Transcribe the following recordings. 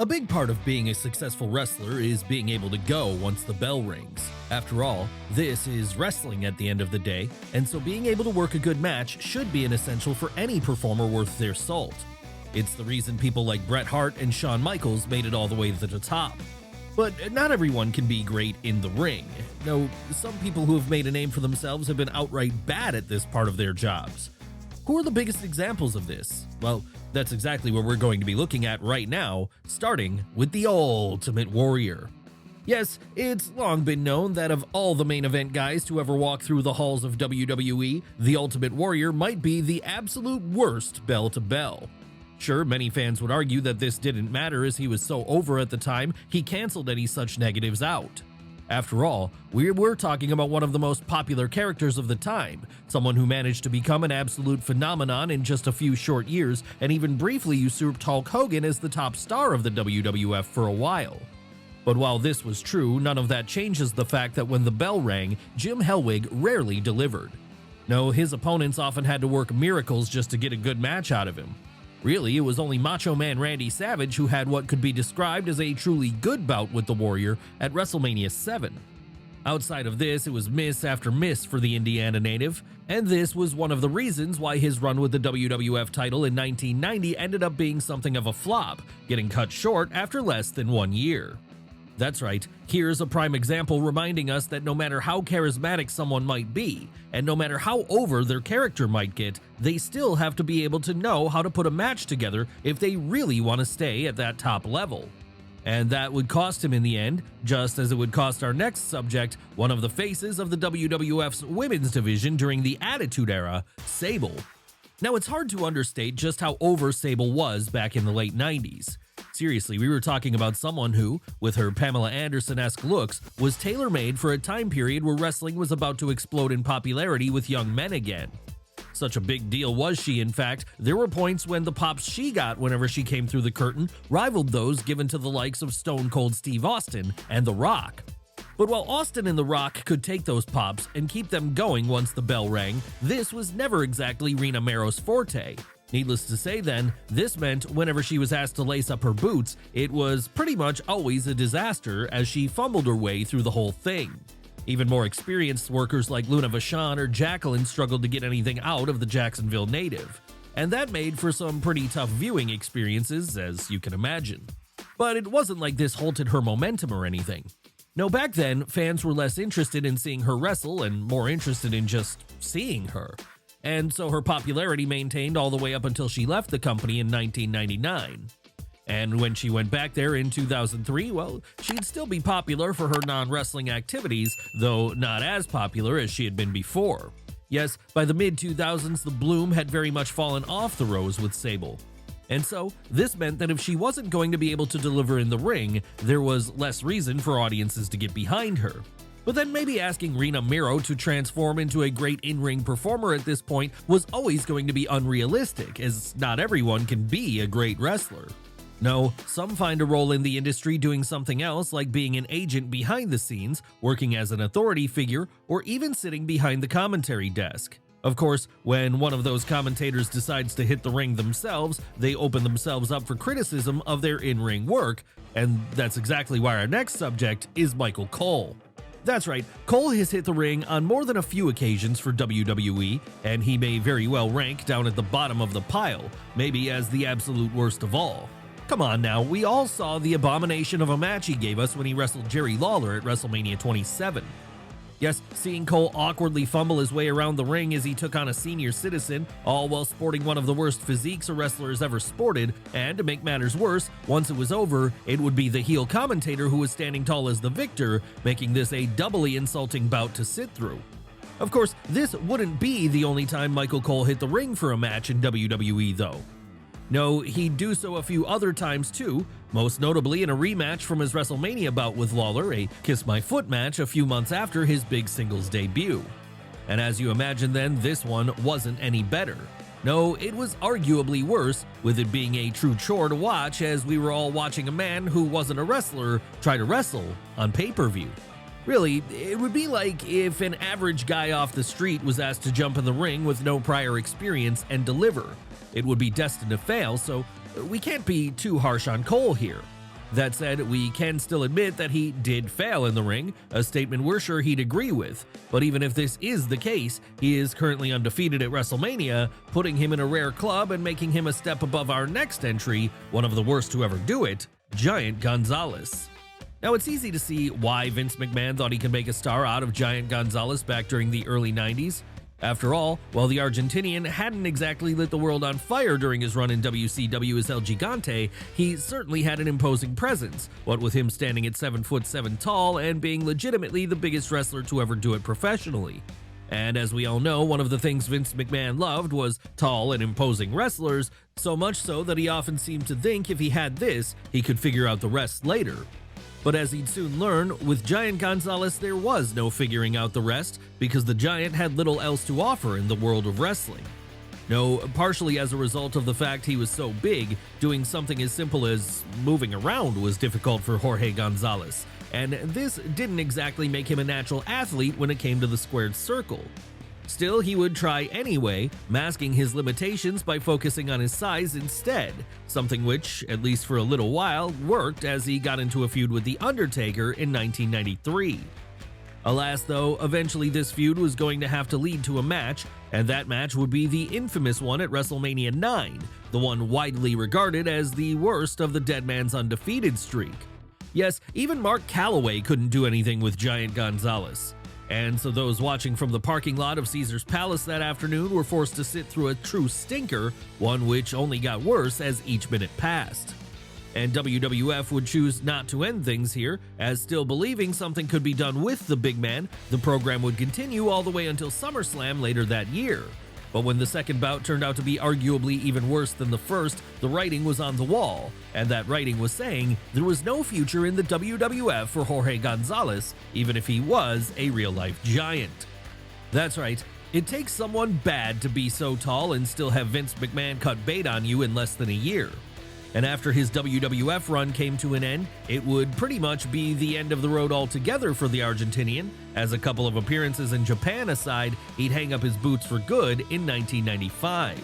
A big part of being a successful wrestler is being able to go once the bell rings. After all, this is wrestling at the end of the day, and so being able to work a good match should be an essential for any performer worth their salt. It's the reason people like Bret Hart and Shawn Michaels made it all the way to the top. But not everyone can be great in the ring. No, some people who have made a name for themselves have been outright bad at this part of their jobs. Who are the biggest examples of this? Well, that's exactly what we're going to be looking at right now, starting with the Ultimate Warrior. Yes, it's long been known that of all the main event guys to ever walk through the halls of WWE, the Ultimate Warrior might be the absolute worst bell to bell. Sure, many fans would argue that this didn't matter as he was so over at the time, he canceled any such negatives out. After all, we were talking about one of the most popular characters of the time, someone who managed to become an absolute phenomenon in just a few short years and even briefly usurped Hulk Hogan as the top star of the WWF for a while. But while this was true, none of that changes the fact that when the bell rang, Jim Hellwig rarely delivered. No, his opponents often had to work miracles just to get a good match out of him. Really, it was only Macho Man Randy Savage who had what could be described as a truly good bout with the Warrior at WrestleMania 7. Outside of this, it was miss after miss for the Indiana native, and this was one of the reasons why his run with the WWF title in 1990 ended up being something of a flop, getting cut short after less than 1 year. That's right, here's a prime example reminding us that no matter how charismatic someone might be, and no matter how over their character might get, they still have to be able to know how to put a match together if they really want to stay at that top level. And that would cost him in the end, just as it would cost our next subject, one of the faces of the WWF's women's division during the Attitude Era, Sable. Now, it's hard to understate just how over Sable was back in the late 90s. Seriously, we were talking about someone who, with her Pamela Anderson-esque looks, was tailor-made for a time period where wrestling was about to explode in popularity with young men again. Such a big deal was she, in fact, there were points when the pops she got whenever she came through the curtain rivaled those given to the likes of Stone Cold Steve Austin and The Rock. But while Austin and The Rock could take those pops and keep them going once the bell rang, this was never exactly Rena Mero's forte. Needless to say then, this meant whenever she was asked to lace up her boots, it was pretty much always a disaster as she fumbled her way through the whole thing. Even more experienced workers like Luna Vachon or Jacqueline struggled to get anything out of the Jacksonville native. And that made for some pretty tough viewing experiences, as you can imagine. But it wasn't like this halted her momentum or anything. No, back then, fans were less interested in seeing her wrestle and more interested in just seeing her. And so her popularity maintained all the way up until she left the company in 1999. And when she went back there in 2003, well, she'd still be popular for her non-wrestling activities, though not as popular as she had been before. Yes, by the mid-2000s, the bloom had very much fallen off the rose with Sable. And so, this meant that if she wasn't going to be able to deliver in the ring, there was less reason for audiences to get behind her. But then maybe asking Rena Mero to transform into a great in-ring performer at this point was always going to be unrealistic, as not everyone can be a great wrestler. No, some find a role in the industry doing something else, like being an agent behind the scenes, working as an authority figure, or even sitting behind the commentary desk. Of course, when one of those commentators decides to hit the ring themselves, they open themselves up for criticism of their in-ring work, and that's exactly why our next subject is Michael Cole. That's right, Cole has hit the ring on more than a few occasions for WWE, and he may very well rank down at the bottom of the pile, maybe as the absolute worst of all. Come on now, we all saw the abomination of a match he gave us when he wrestled Jerry Lawler at WrestleMania 27. Yes, seeing Cole awkwardly fumble his way around the ring as he took on a senior citizen, all while sporting one of the worst physiques a wrestler has ever sported, and to make matters worse, once it was over, it would be the heel commentator who was standing tall as the victor, making this a doubly insulting bout to sit through. Of course, this wouldn't be the only time Michael Cole hit the ring for a match in WWE though. No, he'd do so a few other times too, most notably in a rematch from his WrestleMania bout with Lawler, a Kiss My Foot match a few months after his big singles debut. And as you imagine then, this one wasn't any better. No, it was arguably worse, with it being a true chore to watch as we were all watching a man who wasn't a wrestler try to wrestle on pay-per-view. Really, it would be like if an average guy off the street was asked to jump in the ring with no prior experience and deliver. It would be destined to fail, so we can't be too harsh on Cole here. That said, we can still admit that he did fail in the ring, a statement we're sure he'd agree with. But even if this is the case, he is currently undefeated at WrestleMania, putting him in a rare club and making him a step above our next entry, one of the worst to ever do it, Giant Gonzales. Now, it's easy to see why Vince McMahon thought he could make a star out of Giant Gonzales back during the early 90s. After all, while the Argentinian hadn't exactly lit the world on fire during his run in WCW as El Gigante, he certainly had an imposing presence, what with him standing at 7'7" tall and being legitimately the biggest wrestler to ever do it professionally. And as we all know, one of the things Vince McMahon loved was tall and imposing wrestlers, so much so that he often seemed to think if he had this, he could figure out the rest later. But as he'd soon learn, with Giant Gonzales there was no figuring out the rest because the Giant had little else to offer in the world of wrestling. No, partially as a result of the fact he was so big, doing something as simple as moving around was difficult for Jorge Gonzales, and this didn't exactly make him a natural athlete when it came to the squared circle. Still, he would try anyway, masking his limitations by focusing on his size instead, something which, at least for a little while, worked as he got into a feud with The Undertaker in 1993. Alas though, eventually this feud was going to have to lead to a match, and that match would be the infamous one at WrestleMania 9, the one widely regarded as the worst of the Dead Man's undefeated streak. Yes, even Mark Calloway couldn't do anything with Giant Gonzales. And so those watching from the parking lot of Caesar's Palace that afternoon were forced to sit through a true stinker, one which only got worse as each minute passed. And WWF would choose not to end things here, as still believing something could be done with the big man, the program would continue all the way until SummerSlam later that year. But when the second bout turned out to be arguably even worse than the first, the writing was on the wall, and that writing was saying there was no future in the WWF for Jorge Gonzales, even if he was a real-life giant. That's right, it takes someone bad to be so tall and still have Vince McMahon cut bait on you in less than a year. And after his WWF run came to an end, it would pretty much be the end of the road altogether for the Argentinian. As a couple of appearances in Japan aside, he'd hang up his boots for good in 1995.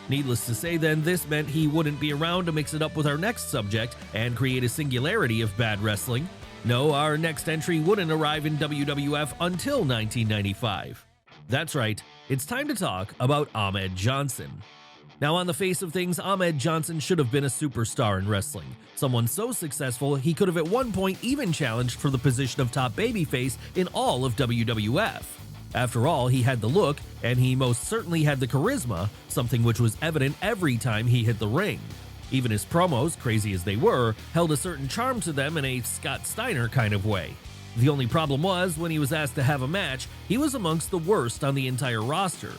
Needless to say then, this meant he wouldn't be around to mix it up with our next subject and create a singularity of bad wrestling. No, our next entry wouldn't arrive in WWF until 1995. That's right, it's time to talk about Ahmed Johnson. Now, on the face of things, Ahmed Johnson should have been a superstar in wrestling. Someone so successful, he could have at one point even challenged for the position of top babyface in all of WWF. After all, he had the look, and he most certainly had the charisma, something which was evident every time he hit the ring. Even his promos, crazy as they were, held a certain charm to them in a Scott Steiner kind of way. The only problem was, when he was asked to have a match, he was amongst the worst on the entire roster.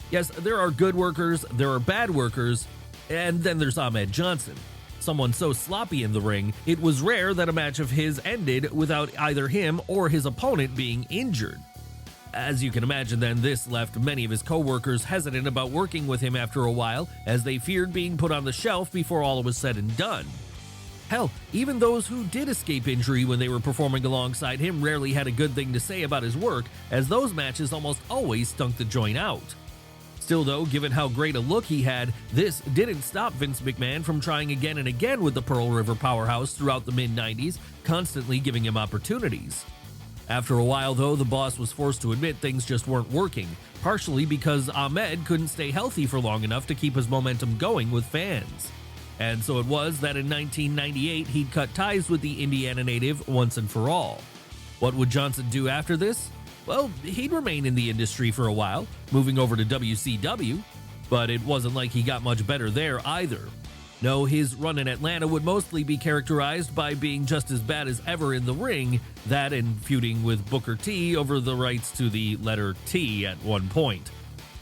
Yes, there are good workers, there are bad workers, and then there's Ahmed Johnson. Someone so sloppy in the ring, it was rare that a match of his ended without either him or his opponent being injured. As you can imagine then, this left many of his co-workers hesitant about working with him after a while, as they feared being put on the shelf before all was said and done. Hell, even those who did escape injury when they were performing alongside him rarely had a good thing to say about his work, as those matches almost always stunk the joint out. Still though, given how great a look he had, this didn't stop Vince McMahon from trying again and again with the Pearl River powerhouse throughout the mid-90s, constantly giving him opportunities. After a while though, the boss was forced to admit things just weren't working, partially because Ahmed couldn't stay healthy for long enough to keep his momentum going with fans. And so it was that in 1998 he'd cut ties with the Indiana native once and for all. What would Johnson do after this? Well, he'd remain in the industry for a while, moving over to WCW, but it wasn't like he got much better there either. No, his run in Atlanta would mostly be characterized by being just as bad as ever in the ring, that and feuding with Booker T over the rights to the letter T at one point.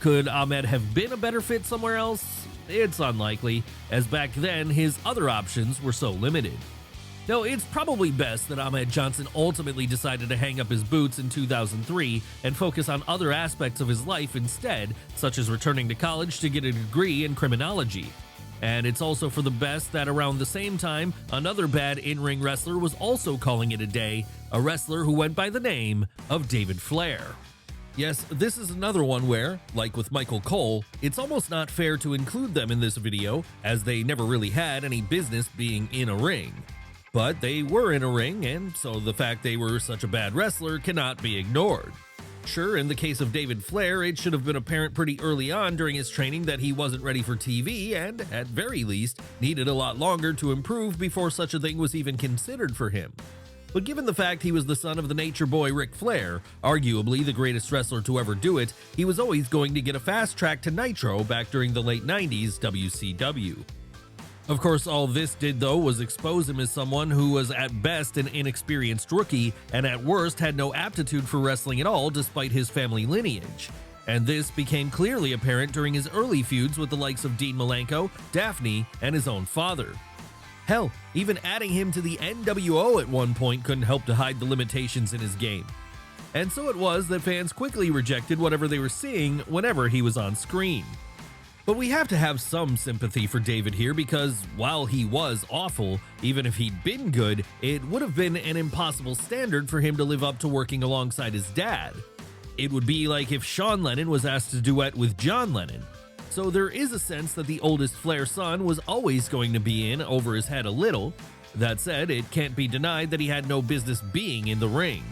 Could Ahmed have been a better fit somewhere else? It's unlikely, as back then his other options were so limited. No, it's probably best that Ahmed Johnson ultimately decided to hang up his boots in 2003 and focus on other aspects of his life instead, such as returning to college to get a degree in criminology. And it's also for the best that around the same time, another bad in-ring wrestler was also calling it a day, a wrestler who went by the name of David Flair. Yes, this is another one where, like with Michael Cole, it's almost not fair to include them in this video, as they never really had any business being in a ring. But they were in a ring, and so the fact they were such a bad wrestler cannot be ignored. Sure, in the case of David Flair, it should have been apparent pretty early on during his training that he wasn't ready for TV and, at very least, needed a lot longer to improve before such a thing was even considered for him. But given the fact he was the son of the Nature Boy Ric Flair, arguably the greatest wrestler to ever do it, he was always going to get a fast track to Nitro back during the late 90s WCW. Of course, all this did though was expose him as someone who was at best an inexperienced rookie and at worst had no aptitude for wrestling at all despite his family lineage. And this became clearly apparent during his early feuds with the likes of Dean Malenko, Daphne, and his own father. Hell, even adding him to the NWO at one point couldn't help to hide the limitations in his game. And so it was that fans quickly rejected whatever they were seeing whenever he was on screen. But we have to have some sympathy for David here because while he was awful, even if he'd been good, it would have been an impossible standard for him to live up to working alongside his dad. It would be like if Sean Lennon was asked to duet with John Lennon. So there is a sense that the oldest Flair son was always going to be in over his head a little. That said, it can't be denied that he had no business being in the ring.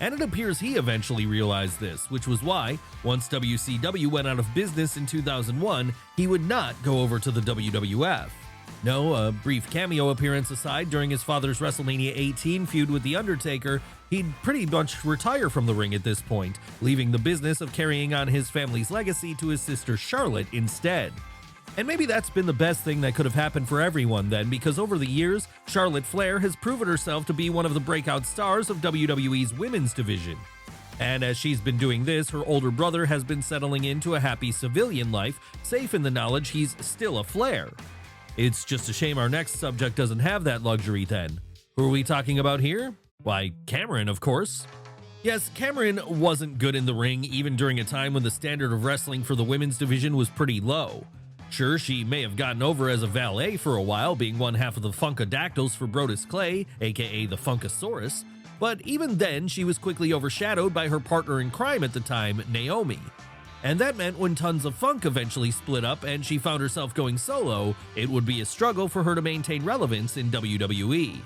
And it appears he eventually realized this, which was why, once WCW went out of business in 2001, he would not go over to the WWF. No, a brief cameo appearance aside during his father's WrestleMania 18 feud with The Undertaker, he'd pretty much retire from the ring at this point, leaving the business of carrying on his family's legacy to his sister Charlotte instead. And maybe that's been the best thing that could have happened for everyone then, because over the years, Charlotte Flair has proven herself to be one of the breakout stars of WWE's women's division. And as she's been doing this, her older brother has been settling into a happy civilian life, safe in the knowledge he's still a Flair. It's just a shame our next subject doesn't have that luxury then. Who are we talking about here? Why, Cameron, of course. Yes, Cameron wasn't good in the ring even during a time when the standard of wrestling for the women's division was pretty low. Sure, she may have gotten over as a valet for a while, being one half of the Funkadactyls for Brodus Clay, aka the Funkasaurus, but even then she was quickly overshadowed by her partner in crime at the time, Naomi. And that meant when Tons of Funk eventually split up and she found herself going solo, it would be a struggle for her to maintain relevance in WWE.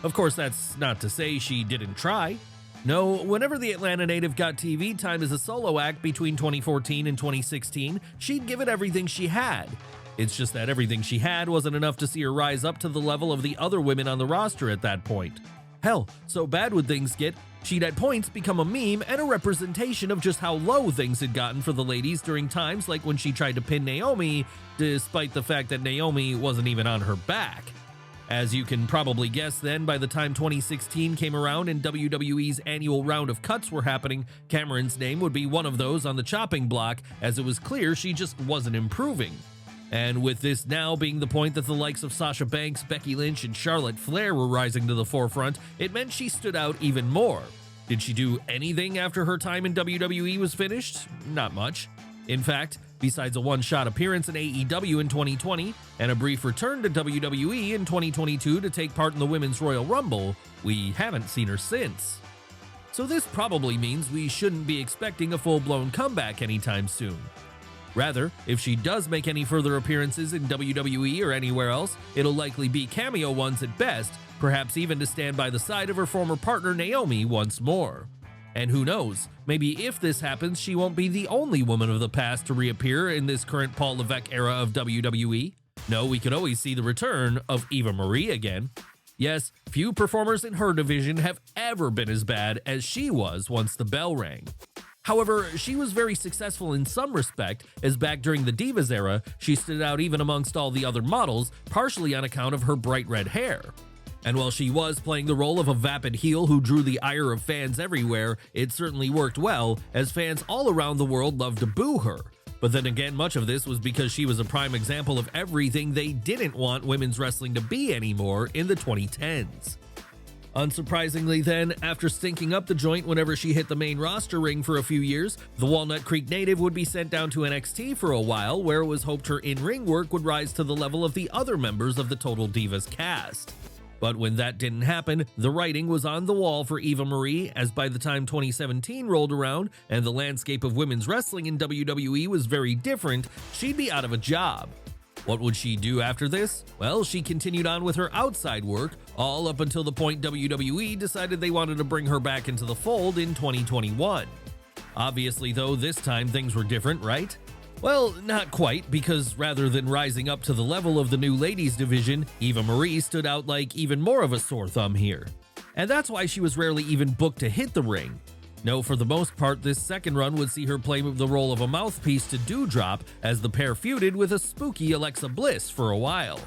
Of course, that's not to say she didn't try. No, whenever the Atlanta native got TV time as a solo act between 2014 and 2016, she'd give it everything she had. It's just that everything she had wasn't enough to see her rise up to the level of the other women on the roster at that point. Hell, so bad would things get, she'd at points become a meme and a representation of just how low things had gotten for the ladies during times like when she tried to pin Naomi, despite the fact that Naomi wasn't even on her back. As you can probably guess then, by the time 2016 came around and WWE's annual round of cuts were happening, Cameron's name would be one of those on the chopping block, as it was clear she just wasn't improving. And with this now being the point that the likes of Sasha Banks, Becky Lynch, and Charlotte Flair were rising to the forefront, it meant she stood out even more. Did she do anything after her time in WWE was finished? Not much. In fact, besides a one-shot appearance in AEW in 2020 and a brief return to WWE in 2022 to take part in the Women's Royal Rumble, we haven't seen her since. So this probably means we shouldn't be expecting a full-blown comeback anytime soon. Rather, if she does make any further appearances in WWE or anywhere else, it'll likely be cameo ones at best, perhaps even to stand by the side of her former partner Naomi once more. And who knows, maybe if this happens, she won't be the only woman of the past to reappear in this current Paul Levesque era of WWE. No, we could always see the return of Eva Marie again. Yes, few performers in her division have ever been as bad as she was once the bell rang. However, she was very successful in some respect, as back during the Divas era, she stood out even amongst all the other models, partially on account of her bright red hair. And while she was playing the role of a vapid heel who drew the ire of fans everywhere, it certainly worked well, as fans all around the world loved to boo her. But then again, much of this was because she was a prime example of everything they didn't want women's wrestling to be anymore in the 2010s. Unsurprisingly then, after stinking up the joint whenever she hit the main roster ring for a few years, the Walnut Creek native would be sent down to NXT for a while, where it was hoped her in-ring work would rise to the level of the other members of the Total Divas cast. But when that didn't happen, the writing was on the wall for Eva Marie, as by the time 2017 rolled around and the landscape of women's wrestling in WWE was very different, she'd be out of a job. What would she do after this? Well, she continued on with her outside work, all up until the point WWE decided they wanted to bring her back into the fold in 2021. Obviously, though, this time things were different, right? Well, not quite, because rather than rising up to the level of the new ladies division, Eva Marie stood out like even more of a sore thumb here. And that's why she was rarely even booked to hit the ring. No, for the most part, this second run would see her play the role of a mouthpiece to Doudrop as the pair feuded with a spooky Alexa Bliss for a while.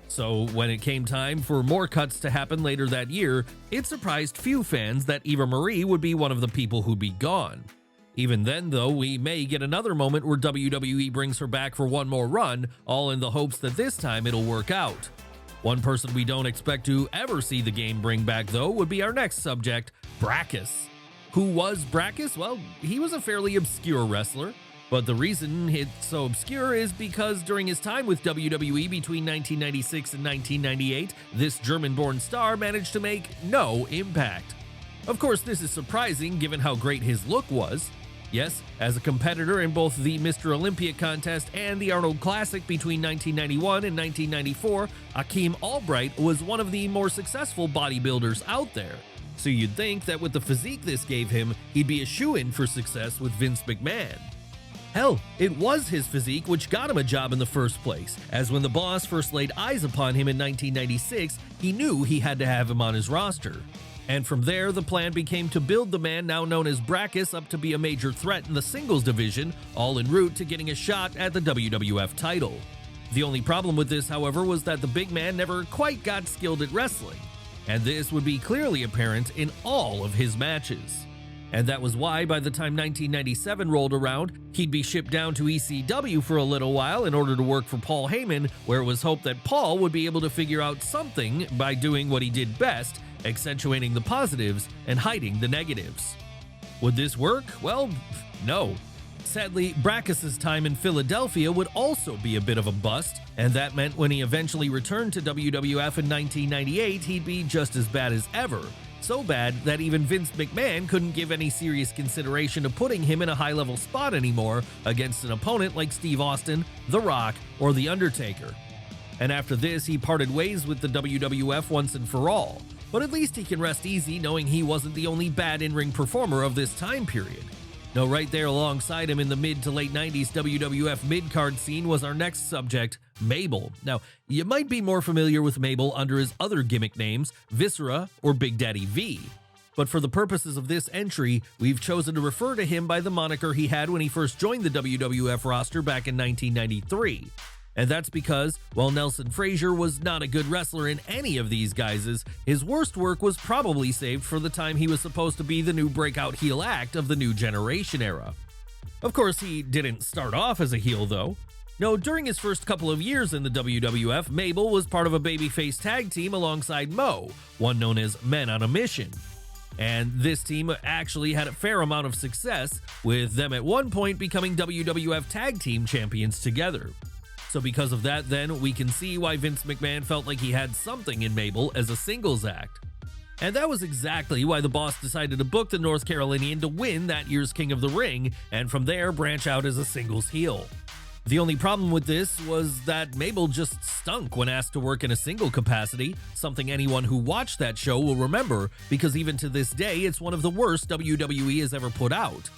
So when it came time for more cuts to happen later that year, it surprised few fans that Eva Marie would be one of the people who'd be gone. Even then, though, we may get another moment where WWE brings her back for one more run, all in the hopes that this time it'll work out. One person we don't expect to ever see the game bring back, though, would be our next subject, Brackus. Who was Brackus? Well, he was a fairly obscure wrestler, but the reason it's so obscure is because during his time with WWE between 1996 and 1998, this German-born star managed to make no impact. Of course, this is surprising given how great his look was. Yes, as a competitor in both the Mr. Olympia contest and the Arnold Classic between 1991 and 1994, Akeem Albright was one of the more successful bodybuilders out there. So you'd think that with the physique this gave him, he'd be a shoo-in for success with Vince McMahon. Hell, it was his physique which got him a job in the first place, as when the boss first laid eyes upon him in 1996, he knew he had to have him on his roster. And from there, the plan became to build the man now known as Brackus up to be a major threat in the singles division, all en route to getting a shot at the WWF title. The only problem with this, however, was that the big man never quite got skilled at wrestling. And this would be clearly apparent in all of his matches. And that was why by the time 1997 rolled around, he'd be shipped down to ECW for a little while in order to work for Paul Heyman, where it was hoped that Paul would be able to figure out something by doing what he did best, accentuating the positives and hiding the negatives. Would this work? Well, no. Sadly, Brackus' time in Philadelphia would also be a bit of a bust, and that meant when he eventually returned to WWF in 1998, he'd be just as bad as ever. So bad that even Vince McMahon couldn't give any serious consideration to putting him in a high-level spot anymore against an opponent like Steve Austin, The Rock, or The Undertaker. And after this, he parted ways with the WWF once and for all. But at least he can rest easy knowing he wasn't the only bad in-ring performer of this time period. No, right there alongside him in the mid to late 90s WWF mid-card scene was our next subject, Mabel. Now, you might be more familiar with Mabel under his other gimmick names, Viscera or Big Daddy V. But for the purposes of this entry, we've chosen to refer to him by the moniker he had when he first joined the WWF roster back in 1993. And that's because, while Nelson Frazier was not a good wrestler in any of these guises, his worst work was probably saved for the time he was supposed to be the new breakout heel act of the new generation era. Of course, he didn't start off as a heel though. No, during his first couple of years in the WWF, Mabel was part of a babyface tag team alongside Mo, one known as Men on a Mission. And this team actually had a fair amount of success, with them at one point becoming WWF Tag Team Champions together. So because of that, then, we can see why Vince McMahon felt like he had something in Mabel as a singles act. And that was exactly why the boss decided to book the North Carolinian to win that year's King of the Ring, and from there branch out as a singles heel. The only problem with this was that Mabel just stunk when asked to work in a single capacity, something anyone who watched that show will remember, because even to this day it's one of the worst WWE has ever put out.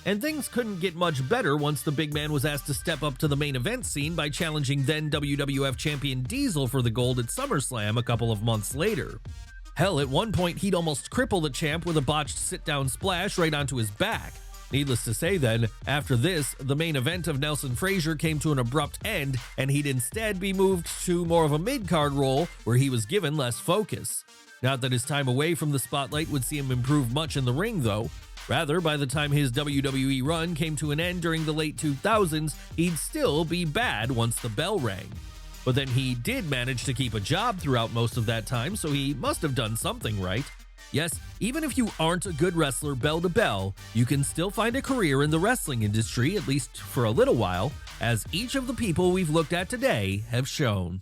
And things couldn't get much better once the big man was asked to step up to the main event scene by challenging then WWF champion Diesel for the gold at SummerSlam a couple of months later. Hell, at one point he'd almost cripple the champ with a botched sit-down splash right onto his back. Needless to say then, after this, the main event of Nelson Frazier came to an abrupt end, and he'd instead be moved to more of a mid-card role where he was given less focus. Not that his time away from the spotlight would see him improve much in the ring though. Rather, by the time his WWE run came to an end during the late 2000s, he'd still be bad once the bell rang. But then he did manage to keep a job throughout most of that time, so he must have done something right. Yes, even if you aren't a good wrestler bell to bell, you can still find a career in the wrestling industry, at least for a little while, as each of the people we've looked at today have shown.